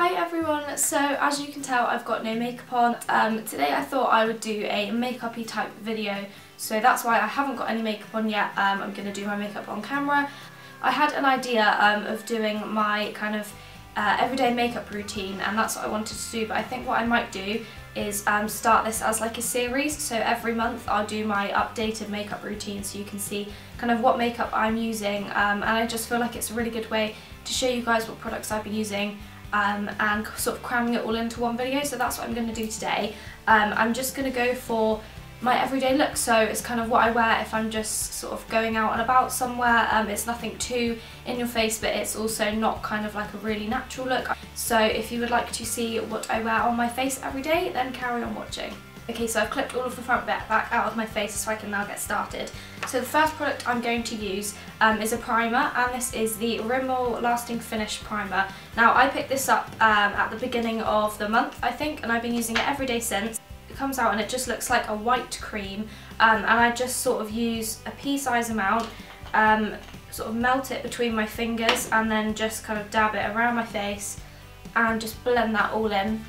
Hi everyone, so as you can tell I've got no makeup on. Today I thought I would do a makeup-y type video, so that's why I haven't got any makeup on yet. I'm going to do my makeup on camera. I had an idea of doing my kind of everyday makeup routine, and that's what I wanted to do, but I think what I might do is start this as like a series, so every month I'll do my updated makeup routine so you can see kind of what makeup I'm using, and I just feel like it's a really good way to show you guys what products I've been using and sort of cramming it all into one video. So that's what I'm going to do today. I'm just going to go for my everyday look, so it's kind of what I wear if I'm just sort of going out and about somewhere. It's nothing too in your face, but it's also not kind of like a really natural look. So if you would like to see what I wear on my face every day, then carry on watching. Okay, so I've clipped all of the front bit back out of my face so I can now get started. So the first product I'm going to use is a primer, and this is the Rimmel Lasting Finish Primer. Now I picked this up at the beginning of the month, I think, and I've been using it every day since. It comes out and it just looks like a white cream, and I just sort of use a pea-size amount, sort of melt it between my fingers and then just kind of dab it around my face and just blend that all in.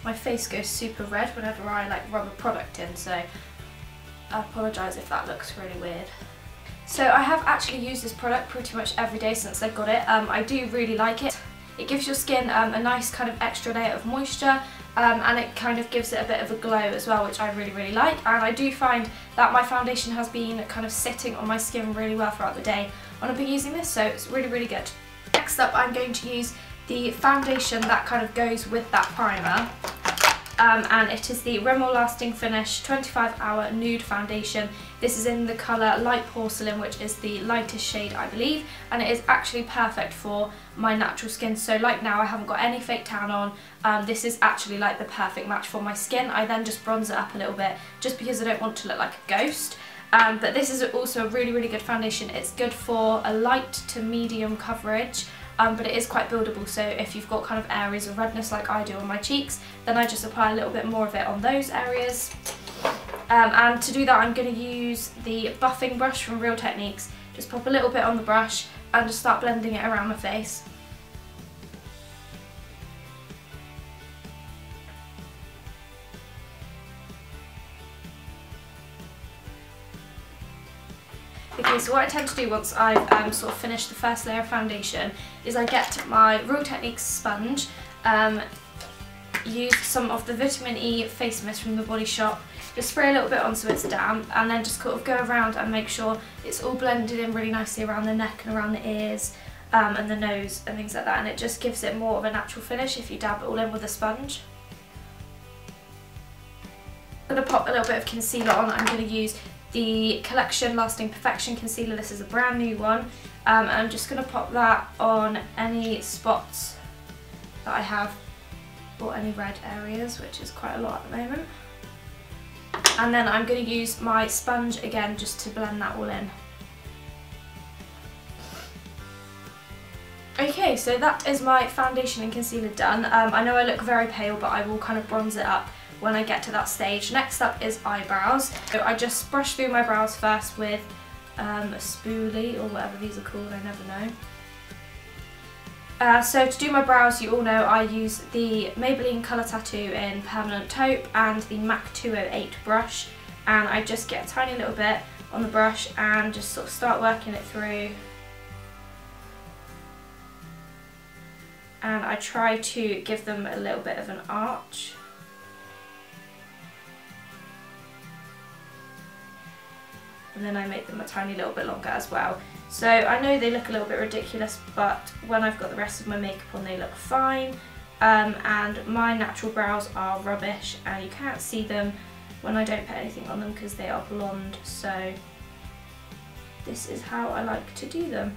My face goes super red whenever I like rub a product in, so I apologise if that looks really weird. So I have actually used this product pretty much every day since I got it. I do really like it. It gives your skin a nice kind of extra layer of moisture, and it kind of gives it a bit of a glow as well, which I really like. And I do find that my foundation has been kind of sitting on my skin really well throughout the day when I've been using this, so it's really good. Next up, I'm going to use the foundation that kind of goes with that primer. And it is the Rimmel Lasting Finish 25 Hour Nude Foundation. This is in the colour Light Porcelain, which is the lightest shade I believe, and it is actually perfect for my natural skin. So like now I haven't got any fake tan on, this is actually like the perfect match for my skin. I then just bronze it up a little bit just because I don't want to look like a ghost. But this is also a really good foundation. It's good for a light to medium coverage. But it is quite buildable, so if you've got kind of areas of redness like I do on my cheeks, then I just apply a little bit more of it on those areas. And to do that I'm going to use the buffing brush from Real Techniques. Just pop a little bit on the brush and just start blending it around my face. Okay, so what I tend to do once I've sort of finished the first layer of foundation is I get my Real Techniques sponge, use some of the Vitamin E face mist from the Body Shop, just spray a little bit on so it's damp, and then just kind of go around and make sure it's all blended in really nicely around the neck and around the ears and the nose and things like that, and it just gives it more of a natural finish if you dab it all in with a sponge. I'm going to pop a little bit of concealer on. I'm going to use the Collection Lasting Perfection Concealer. This is a brand new one, and I'm just going to pop that on any spots that I have or any red areas, which is quite a lot at the moment. And then I'm going to use my sponge again just to blend that all in. Okay, so that is my foundation and concealer done. I know I look very pale, but I will kind of bronze it up when I get to that stage. Next up is eyebrows. So I just brush through my brows first with a spoolie, or whatever these are called, I never know. So to do my brows, you all know I use the Maybelline Colour Tattoo in Permanent Taupe and the MAC 208 brush, and I just get a tiny little bit on the brush and just sort of start working it through. And I try to give them a little bit of an arch. And then I make them a tiny little bit longer as well. So I know they look a little bit ridiculous, but when I've got the rest of my makeup on they look fine. And my natural brows are rubbish, and you can't see them when I don't put anything on them because they are blonde, so this is how I like to do them.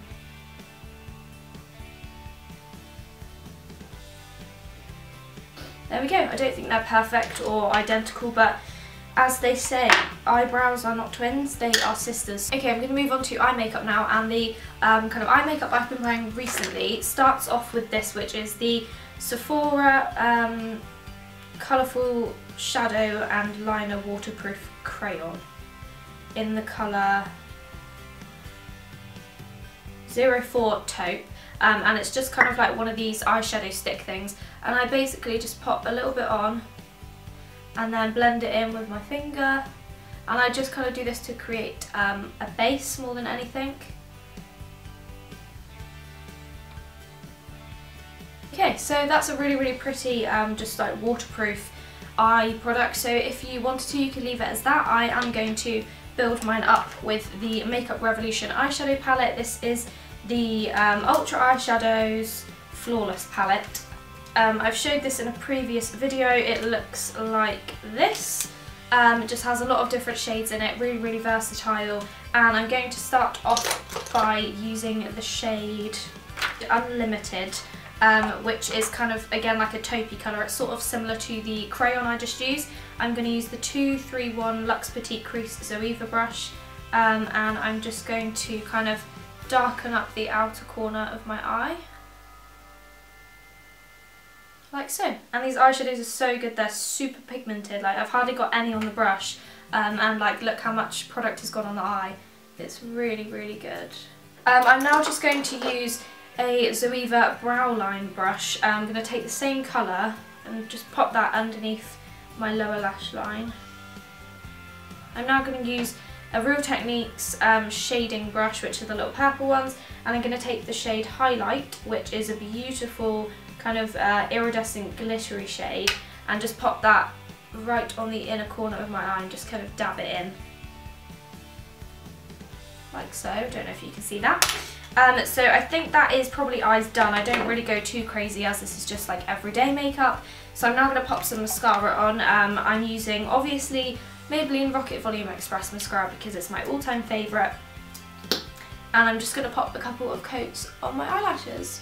There we go. I don't think they're perfect or identical, but as they say, eyebrows are not twins, they are sisters. Okay, I'm going to move on to eye makeup now, and the kind of eye makeup I've been wearing recently starts off with this, which is the Sephora Colourful Shadow and Liner Waterproof Crayon in the colour 04 Taupe, and it's just kind of like one of these eyeshadow stick things, and I basically just pop a little bit on and then blend it in with my finger, and I just kind of do this to create a base more than anything. Okay, so that's a really pretty just like waterproof eye product, so if you wanted to you could leave it as that. I am going to build mine up with the Makeup Revolution eyeshadow palette. This is the Ultra Eyeshadows Flawless palette. I've showed this in a previous video. It looks like this. It just has a lot of different shades in it, really versatile, and I'm going to start off by using the shade Unlimited, which is kind of, again, like a taupey colour. It's sort of similar to the crayon I just used. I'm going to use the 231 Luxe Petite Crease Zoeva brush, and I'm just going to kind of darken up the outer corner of my eye, like so. And these eyeshadows are so good, they're super pigmented, like I've hardly got any on the brush, and like look how much product has gone on the eye. It's really good. I'm now just going to use a Zoeva brow line brush. I'm going to take the same colour and just pop that underneath my lower lash line. I'm now going to use a Real Techniques shading brush, which are the little purple ones, and I'm going to take the shade Highlight, which is a beautiful kind of iridescent glittery shade, and just pop that right on the inner corner of my eye and just kind of dab it in. Like so, don't know if you can see that. So I think that is probably eyes done. I don't really go too crazy as this is just like everyday makeup. So I'm now going to pop some mascara on. I'm using obviously Maybelline Rocket Volume Express mascara because it's my all-time favourite. And I'm just going to pop a couple of coats on my eyelashes.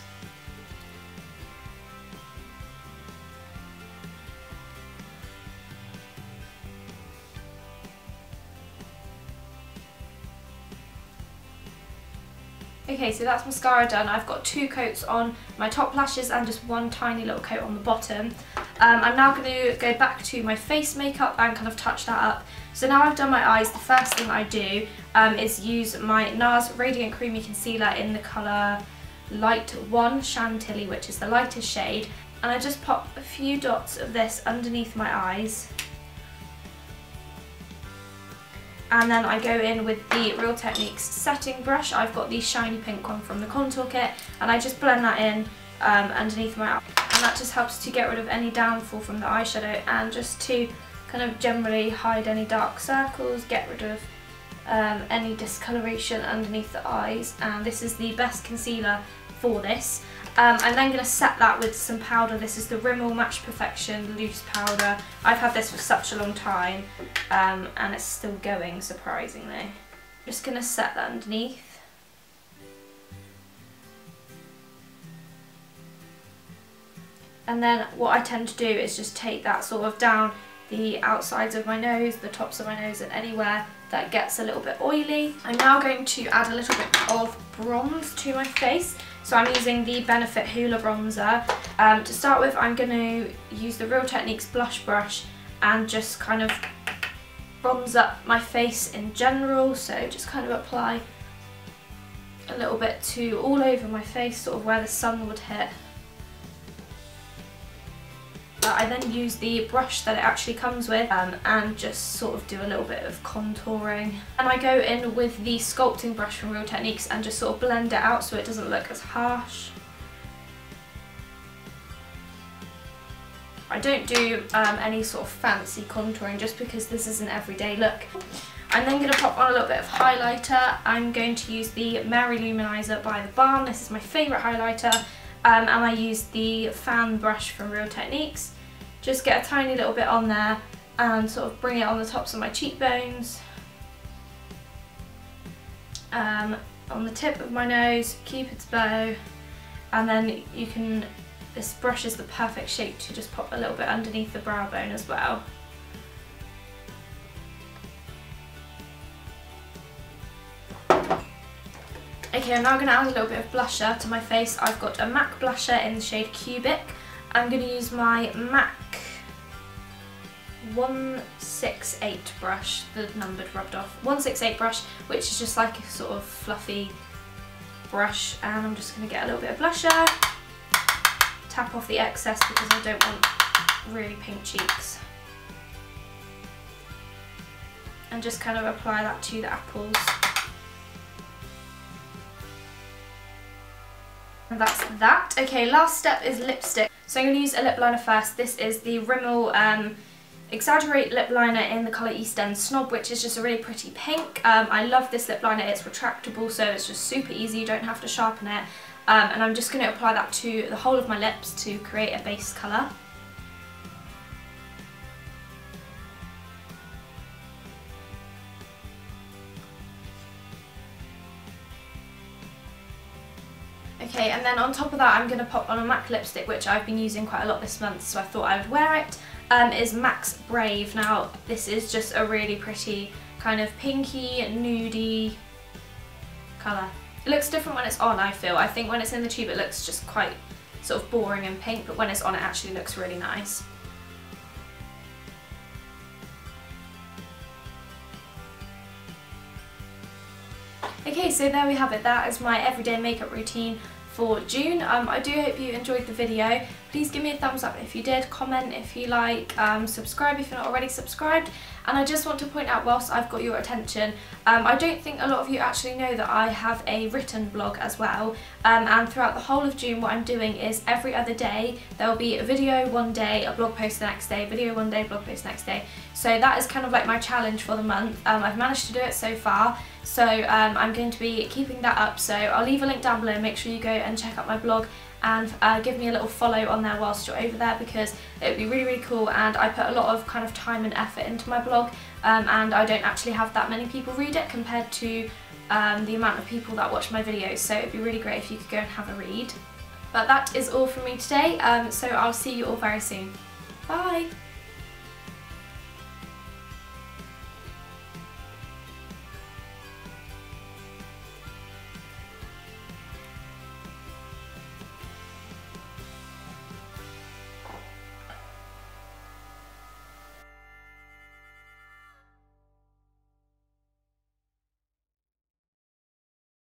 Okay, so that's mascara done. I've got 2 coats on my top lashes and just 1 tiny little coat on the bottom. I'm now going to go back to my face makeup and kind of touch that up. So now I've done my eyes, the first thing I do is use my Nars Radiant Creamy Concealer in the colour Light 1 Chantilly, which is the lightest shade. And I just pop a few dots of this underneath my eyes. And then I go in with the Real Techniques setting brush. I've got the shiny pink one from the contour kit, and I just blend that in underneath my eye. And that just helps to get rid of any downfall from the eyeshadow and just to kind of generally hide any dark circles, get rid of any discoloration underneath the eyes. And this is the best concealer for this. I'm then going to set that with some powder. This is the Rimmel Match Perfection Loose Powder. I've had this for such a long time and it's still going, surprisingly. Just going to set that underneath. And then what I tend to do is just take that sort of down the outsides of my nose, the tops of my nose, and anywhere that gets a little bit oily. I'm now going to add a little bit of bronze to my face. So I'm using the Benefit Hoola bronzer. To start with, I'm going to use the Real Techniques blush brush and just kind of bronze up my face in general. So just kind of apply a little bit to all over my face, sort of where the sun would hit. I then use the brush that it actually comes with and just sort of do a little bit of contouring. And I go in with the sculpting brush from Real Techniques and just sort of blend it out so it doesn't look as harsh. I don't do any sort of fancy contouring just because this is an everyday look. I'm then going to pop on a little bit of highlighter. I'm going to use the Mary Lou Manizer by the Balm. This is my favourite highlighter. And I use the fan brush from Real Techniques. Just get a tiny little bit on there and sort of bring it on the tops of my cheekbones, on the tip of my nose, Cupid's bow, and then you can, this brush is the perfect shape to just pop a little bit underneath the brow bone as well. Okay, I'm now going to add a little bit of blusher to my face. I've got a MAC blusher in the shade Cubic. I'm going to use my MAC 168 brush, the numbered rubbed off, 168 brush, which is just like a sort of fluffy brush, and I'm just going to get a little bit of blusher, tap off the excess because I don't want really pink cheeks, and just kind of apply that to the apples. And that's that. Okay, last step is lipstick. So I'm going to use a lip liner first. This is the Rimmel Exaggerate lip liner in the colour East End Snob, which is just a really pretty pink. I love this lip liner. It's retractable, so it's just super easy. You don't have to sharpen it. And I'm just going to apply that to the whole of my lips to create a base colour. Okay, and then on top of that I'm going to pop on a MAC lipstick, which I've been using quite a lot this month, so I thought I would wear it. Is MAC's Brave. Now this is just a really pretty kind of pinky, nudie colour. It looks different when it's on, I feel. I think when it's in the tube it looks just quite sort of boring and pink, but when it's on it actually looks really nice. Okay, so there we have it. That is my everyday makeup routine for June. I do hope you enjoyed the video. Please give me a thumbs up if you did, comment if you like, subscribe if you're not already subscribed. And I just want to point out, whilst I've got your attention, I don't think a lot of you actually know that I have a written blog as well, and throughout the whole of June what I'm doing is every other day there will be a video one day, a blog post the next day, video one day, blog post next day. So that is kind of like my challenge for the month. I've managed to do it so far, so I'm going to be keeping that up. So I'll leave a link down below. Make sure you go and check out my blog and give me a little follow on there whilst you're over there, because it would be really, really cool, and I put a lot of kind of time and effort into my blog, and I don't actually have that many people read it compared to the amount of people that watch my videos, so it'd be really great if you could go and have a read. But that is all from me today, so I'll see you all very soon. Bye!